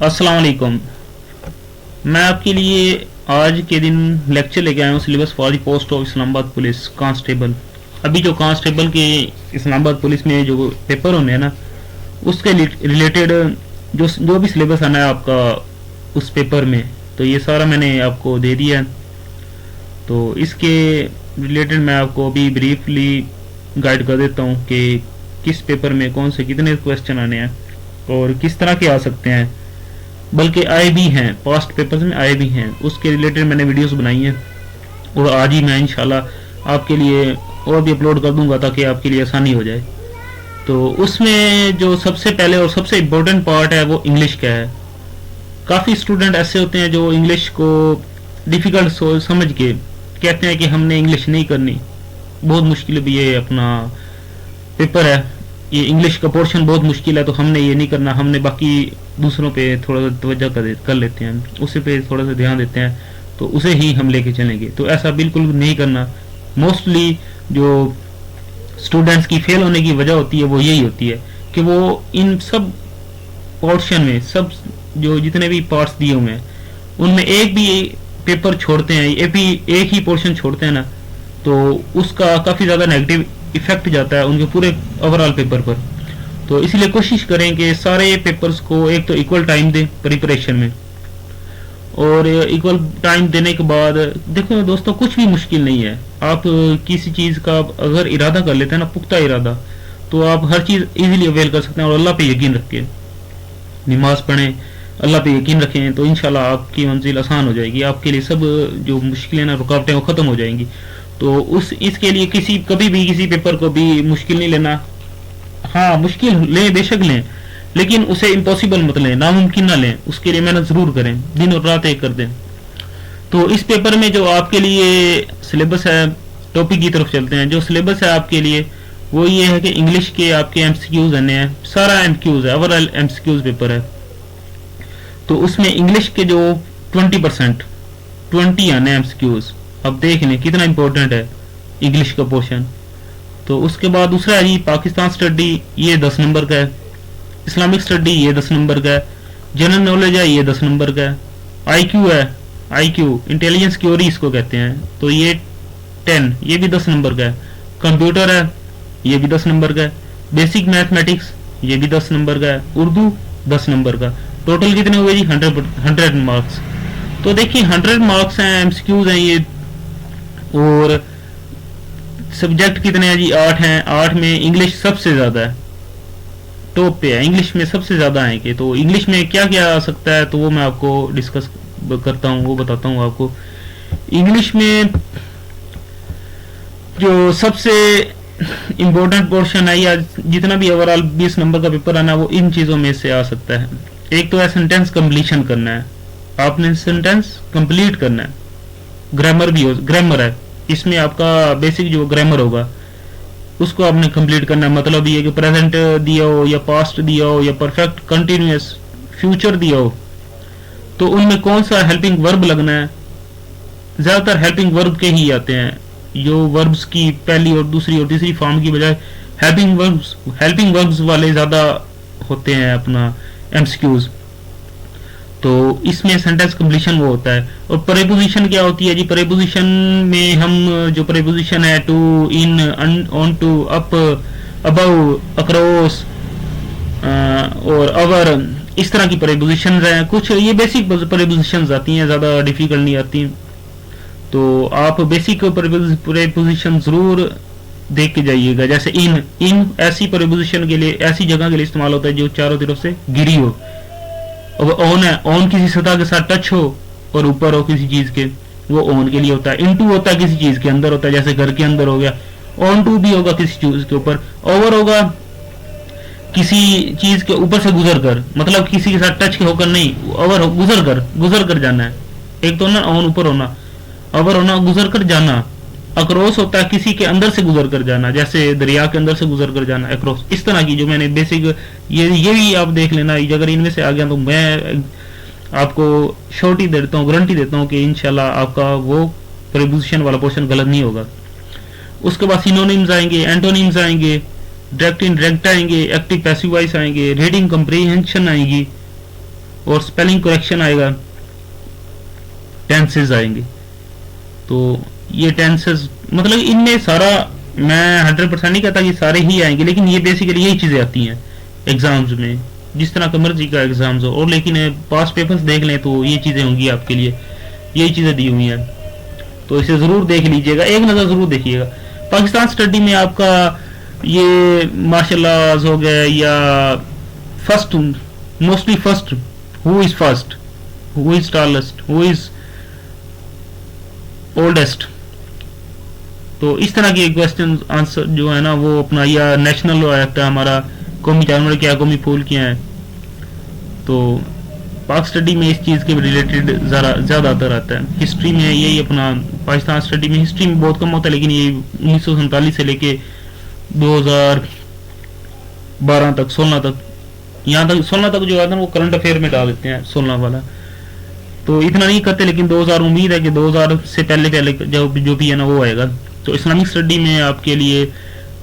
अस्सलाम वालेकुम। मैं आपके लिए आज के दिन लेक्चर लेके आया हूँ syllabus for the post of Islamabad police constable. अभी जो कांस्टेबल के इस्लामाबाद पुलिस में जो पेपर होने हैं ना, उसके रिलेटेड जो जो भी सिलेबस आना है आपका उस पेपर में, तो ये सारा मैंने आपको दे दिया है। तो इसके रिलेटेड मैं आपको अभी ब्रीफली गाइड कर देता हूँ कि किस पेपर में कौन से कितने क्वेश्चन आने हैं और किस तरह के आ सकते हैं, बल्कि आए भी हैं, पास्ट पेपर्स में आए भी हैं। उसके रिलेटेड मैंने वीडियोस बनाई हैं और आज ही मैं इंशाल्लाह आपके लिए और भी अपलोड कर दूंगा ताकि आपके लिए आसानी हो जाए। तो उसमें जो सबसे पहले और सबसे इम्पोर्टेंट पार्ट है वो इंग्लिश का है। काफ़ी स्टूडेंट ऐसे होते हैं जो इंग्लिश को डिफ़िकल्ट समझ के कहते हैं कि हमने इंग्लिश नहीं करनी, बहुत मुश्किल भी ये अपना पेपर है, ये इंग्लिश का पोर्शन बहुत मुश्किल है, तो हमने ये नहीं करना, हमने बाकी दूसरों पे थोड़ा सा तवज्जो कर लेते हैं, उसी पे थोड़ा सा ध्यान देते हैं, तो उसे ही हम लेके चलेंगे। तो ऐसा बिल्कुल नहीं करना। मोस्टली जो स्टूडेंट्स की फेल होने की वजह होती है वो यही होती है कि वो इन सब पोर्शन में, सब जो जितने भी पार्ट्स दिए हुए हैं उनमें एक भी पेपर छोड़ते हैं, एक ही पोर्शन छोड़ते हैं ना, तो उसका काफ़ी ज़्यादा नेगेटिव इफेक्ट जाता है उनके पूरे ओवरऑल पेपर पर। तो इसलिए कोशिश करें कि सारे पेपर्स को एक तो इक्वल टाइम दें प्रिपरेशन में, और इक्वल टाइम देने के बाद देखो दोस्तों, कुछ भी मुश्किल नहीं है। आप किसी चीज़ का अगर इरादा कर लेते हैं ना, पुख्ता इरादा, तो आप हर चीज़ इजीली अवेल कर सकते हैं। और अल्लाह पे यकीन रख के नमाज पढ़ें, अल्लाह पे यकीन रखें, तो इंशाल्लाह आपकी मंजिल आसान हो जाएगी। आपके लिए सब जो मुश्किलें ना, रुकावटें, वो ख़त्म हो जाएंगी। तो इसके लिए कभी भी किसी पेपर को भी मुश्किल नहीं लेना। हाँ, मुश्किल लें, बेशक लें, लेकिन उसे इम्पॉसिबल मत लें, नामुमकिन ना लें। उसके लिए मेहनत ज़रूर करें, दिन और रात एक कर दें। तो इस पेपर में जो आपके लिए सिलेबस है, टॉपिक की तरफ चलते हैं। जो सिलेबस है आपके लिए वो ये है कि इंग्लिश के आपके एमसीक्यूज आने हैं, सारा एमसीक्यूज है, ओवरऑल एमसीक्यूज पेपर है। तो उसमें इंग्लिश के जो 20% 20 आने एमसीक्यूज। अब देख लें कितना इंपॉर्टेंट है इंग्लिश का पोर्शन। तो उसके बाद दूसरा है जी पाकिस्तान स्टडी, ये 10 नंबर का है। इस्लामिक स्टडी ये 10 नंबर का है। जनरल नॉलेज है ये 10 नंबर का है। आईक्यू है, आईक्यू इंटेलिजेंस क्यूरी इसको कहते हैं, तो ये 10, ये भी 10 नंबर का है। कंप्यूटर है ये भी 10 नंबर का है। बेसिक मैथमेटिक्स ये भी 10 नंबर का है। उर्दू 10 नंबर का। टोटल कितने हुए जी? 100 मार्क्स। तो देखिए 100 मार्क्स हैं, एमसीक्यूज हैं ये। और सब्जेक्ट कितने हैं जी? 8 हैं। 8 में इंग्लिश सबसे ज्यादा है, टॉप पे है, इंग्लिश में सबसे ज्यादा आएंगे। तो इंग्लिश में क्या क्या आ सकता है, तो वो मैं आपको डिस्कस करता हूँ, वो बताता हूँ आपको। इंग्लिश में जो सबसे इम्पोर्टेंट पोर्शन है, या जितना भी ओवरऑल 20 नंबर का पेपर आना, वो इन चीजों में से आ सकता है। एक तो है सेंटेंस कंप्लीशन करना है, आपने सेंटेंस कंप्लीट करना है। ग्रामर भी ग्रामर है इसमें, आपका बेसिक जो ग्रामर होगा उसको आपने कंप्लीट करना है। मतलब ये कि प्रेजेंट दिया हो या पास्ट दिया हो या परफेक्ट, कंटिन्यूअस, फ्यूचर दिया हो, तो उनमें कौन सा हेल्पिंग वर्ब लगना है। ज्यादातर हेल्पिंग वर्ब के ही आते हैं, जो वर्ब्स की पहली और दूसरी और तीसरी फॉर्म की बजाय हेल्पिंग वर्ब्स वाले ज्यादा होते हैं अपना एमसीक्यूज। तो इसमें सेंटेंस कंप्लीशन वो होता है। और प्रीपोजिशन क्या होती है जी? प्रीपोजिशन में हम जो प्रीपोजिशन है to, in, on to, up, above, across और अवर, इस तरह की प्रीपोजिशंस हैं कुछ। ये बेसिक प्रीपोजिशंस आती हैं, ज्यादा डिफिकल्ट नहीं आती। तो आप बेसिक प्रीपोजिशन जरूर देख के जाइएगा। जैसे इन ऐसी प्रीपोजिशन के लिए, ऐसी जगह के लिए इस्तेमाल होता है जो चारों तरफ से घिरी हो। और ऑन है, ऑन किसी सतह के साथ टच हो और ऊपर हो किसी चीज के, वो ऑन के लिए होता है। इनटू होता है किसी चीज के अंदर होता है, जैसे घर के अंदर हो गया। ऑन टू भी होगा किसी चीज के ऊपर। ओवर होगा किसी चीज के ऊपर से गुजर कर, मतलब किसी के साथ टच होकर नहीं, ओवर गुजर कर जाना है। एक तो ना ऑन ऊपर होना, ओवर होना गुजर कर जाना। अक्रॉस होता है किसी के अंदर से गुजर कर जाना, जैसे दरिया के अंदर से गुजर कर जाना, अक्रॉस। इस तरह की जो मैंने बेसिक, ये भी आप देख लेना। अगर इनमें से आ गया तो मैं आपको श्योरिटी देता हूँ, गारंटी देता हूँ कि इंशाल्लाह आपका वो प्रीपोजिशन वाला पोर्शन गलत नहीं होगा। उसके बाद सिनोनिम्स आएंगे, एंटोनिम्स आएंगे, डायरेक्ट इनडायरेक्ट आएंगे, एक्टिव पैसिव वॉइस आएंगे, रीडिंग कंप्रीहेंशन आएंगी, और स्पेलिंग करेक्शन आएगा, टेंसेस आएंगे। तो ये टेंसेस मतलब इनमें सारा, मैं 100% नहीं कहता कि सारे ही आएंगे, लेकिन ये बेसिकली यही चीज़ें आती हैं एग्जाम्स में, जिस तरह का मर्जी का एग्जाम्स हो। और लेकिन पास पेपर्स देख लें तो ये चीज़ें होंगी आपके लिए, यही चीज़ें दी हुई हैं, तो इसे ज़रूर देख लीजिएगा, एक नज़र ज़रूर देखिएगा। पाकिस्तान स्टडी में आपका ये मार्शल आर्ट्स हो गया, या first, mostly first, who is first, who is tallest, who is oldest, तो इस तरह के क्वेश्चन आंसर जो है ना वो अपना, या नेशनल आता है हमारा, कौमी जानवर क्या, कौमी फूल क्या है। तो पाक स्टडी में इस चीज़ के रिलेटेड ज़्यादा आता रहता है। हिस्ट्री में यही अपना, पाकिस्तान स्टडी में हिस्ट्री में बहुत कम होता है, लेकिन ये 1947 से लेके 2012 तक, 16 तक, यहाँ तक 16 तक जो आता है वो करंट अफेयर में डाल देते हैं 16 वाला, तो इतना नहीं करते। लेकिन 2000 उम्मीद है कि 2000 से पहले जो भी है ना वो आएगा। तो इस्लामिक स्टडी में आपके लिए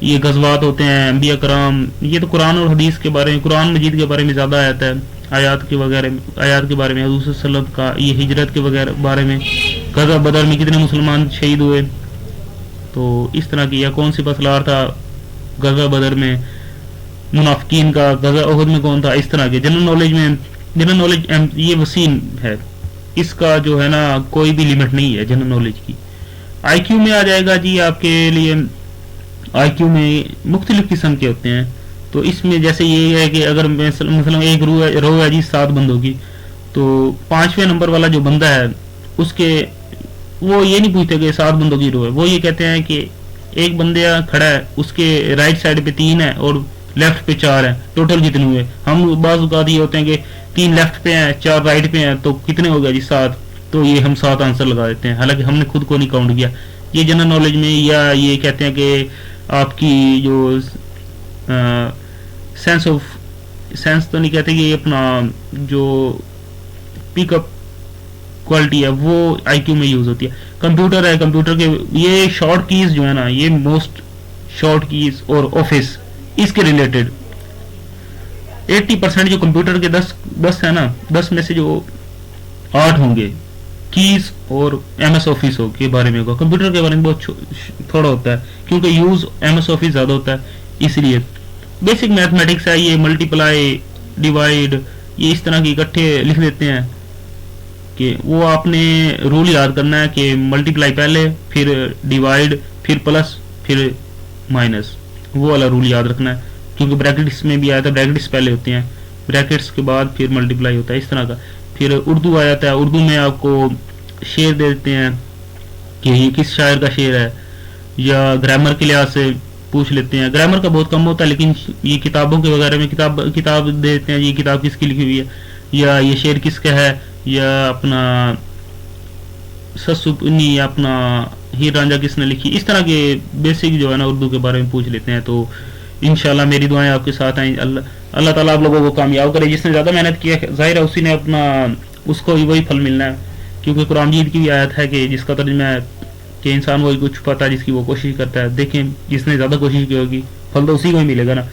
ये गज़वात होते हैं, अंबिया कराम, ये तो कुरान और हदीस के बारे में, कुरान मजीद के बारे में ज़्यादा आता है, आयात के बारे में, हुज़ूर सल्लल्लाहु अलैहि वसल्लम का, ये हिजरत के वगैरह बारे में, गज़वा बदर में कितने मुसलमान शहीद हुए, तो इस तरह की, या कौन सी बसलार था गज़वा बदर में, मुनाफिकीन का, गज़वा उहद में कौन था, इस तरह के जनरल नॉलेज में। जनरल नॉलेज ये वसीम है, इसका जो है ना कोई भी लिमिट नहीं है जनरल नॉलेज की। आईक्यू में आ जाएगा जी आपके लिए, आईक्यू में मुख्तलिफ किस्म के होते हैं। तो इसमें जैसे ये है कि अगर मतलब एक रो है जी 7 बंदों की, तो 5वें नंबर वाला जो बंदा है उसके, वो ये नहीं पूछते कि 7 बंदों की रो है, वो ये कहते हैं कि एक बंदा खड़ा है, उसके राइट साइड पे 3 है और लेफ्ट पे 4 है, टोटल कितने हुए। हम बाज़ औक़ात ये होते हैं कि 3 लेफ्ट पे हैं, 4 राइट पे हैं, तो कितने हो गया जी 7, तो ये हम 7 आंसर लगा देते हैं, हालांकि हमने खुद को नहीं काउंट किया। ये जनरल नॉलेज में, या ये कहते हैं कि आपकी जो सेंस तो नहीं कहते, कि अपना जो पिकअप क्वालिटी है वो आईक्यू में यूज होती है। कंप्यूटर है, कंप्यूटर के ये शॉर्ट कीज जो है ना, ये मोस्ट शॉर्ट कीज और ऑफिस, इसके रिलेटेड 80% जो कंप्यूटर के 10 है ना, 10 में से जो 8 होंगे कीज और एमएस ऑफिस के बारे में होगा। कंप्यूटर के बारे में बहुत थोड़ा होता है, क्योंकि यूज एमएस ऑफिस ज्यादा होता है, इसलिए। बेसिक मैथमेटिक्स है, ये मल्टीप्लाई, डिवाइड, ये इस तरह के इकट्ठे लिख देते हैं कि वो आपने रूल याद करना है कि मल्टीप्लाई पहले, फिर डिवाइड, फिर प्लस, फिर माइनस, वो वाला रूल याद रखना है, क्योंकि ब्रैकेट्स में भी आया था, ब्रैकेट्स पहले होते हैं, ब्रैकेट्स के बाद फिर मल्टीप्लाई होता है, इस तरह का। फिर उर्दू आ जाता है, उर्दू में आपको शेर दे देते हैं कि ये किस शायर का शेर है, या ग्रामर के लिहाज से पूछ लेते हैं। ग्रामर का बहुत कम होता है, लेकिन ये किताबों के वगैरह में किताब दे देते हैं, ये किताब किसकी लिखी हुई है, या ये शेर किसका है, या अपना ससुपनी, या अपना हीर रांझा किसने लिखी, इस तरह के बेसिक जो है ना उर्दू के बारे में पूछ लेते हैं। तो इंशाल्लाह मेरी दुआएं आपके साथ आएं, अल्लाह ताला आप लोगों को कामयाब करे। जिसने ज़्यादा मेहनत की है ज़ाहिर है उसी ने अपना, उसको वही फल मिलना है, क्योंकि कुरान मजीद की भी आयत है कि जिसका तर्जुमा है कि इंसान वही कुछ पाता है जिसकी वो कोशिश करता है। देखें जिसने ज़्यादा कोशिश की होगी फल तो उसी को ही मिलेगा ना।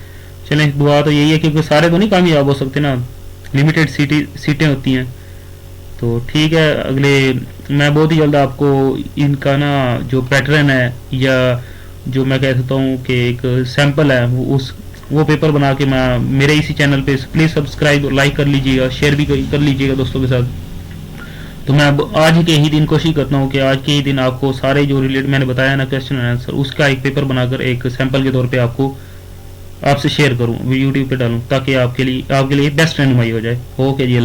चलें, दुआ तो यही है, क्योंकि सारे तो नहीं कामयाब हो सकते ना, लिमिटेड सीटें होती हैं। तो ठीक है, अगले मैं बहुत ही जल्द आपको इनका ना जो पैटर्न है, या जो मैं कह सकता हूँ कि एक सैंपल है, वो पेपर बना के मैं मेरे इसी चैनल पे, प्लीज़ सब्सक्राइब लाइक कर लीजिएगा, शेयर भी कर लीजिएगा दोस्तों के साथ। तो मैं अब आज के ही दिन कोशिश करता हूँ कि आज के ही दिन आपको सारे जो रिलेटेड मैंने बताया ना क्वेश्चन एंड आंसर, उसका एक पेपर बनाकर एक सैंपल के तौर पे आपसे शेयर करूँ, यूट्यूब पे डालूँ, ताकि आपके लिए बेस्ट रहनुमाई हो जाए। ओके जी।